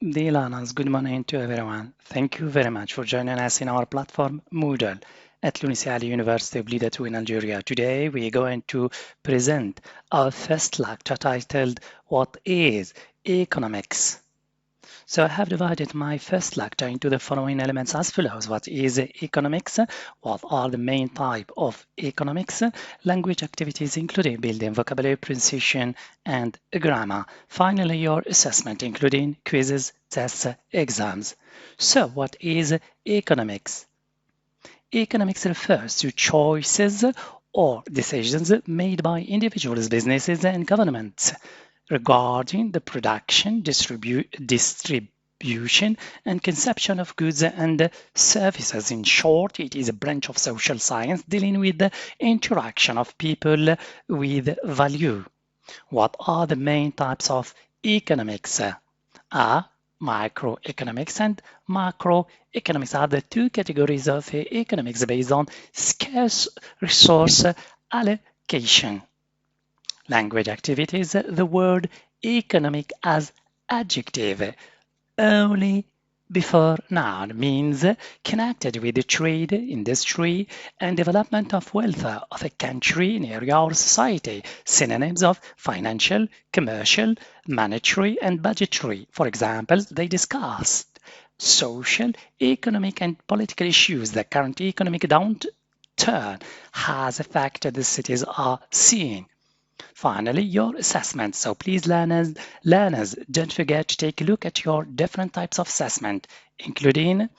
Dear learners, good morning to everyone. Thank you very much for joining us in our platform Moodle at Lunisali University of Blida 2 in Algeria. Today we are going to present our first lecture titled What is Economics? So I have divided my first lecture into the following elements as follows. What is economics? What are the main type of economics? Language activities including building vocabulary, pronunciation, and grammar. Finally, your assessment including quizzes, tests, exams. So what is economics? Economics refers to choices or decisions made by individuals, businesses, and governments regarding the production, distribution, and consumption of goods and services. In short, it is a branch of social science dealing with the interaction of people with value. What are the main types of economics? A. Microeconomics and macroeconomics are the two categories of economics based on scarce resource allocation. Language activities, the word economic as adjective only before noun means connected with the trade, industry, and development of wealth of a country, an area, or society. Synonyms of financial, commercial, monetary, and budgetary. For example, they discuss social, economic, and political issues. The current economic downturn has affected the cities are seeing. Finally, your assessment. So please, learners, don't forget to take a look at your different types of assessment, including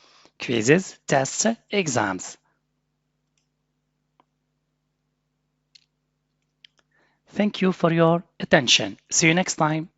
quizzes, tests, exams. Thank you for your attention. See you next time.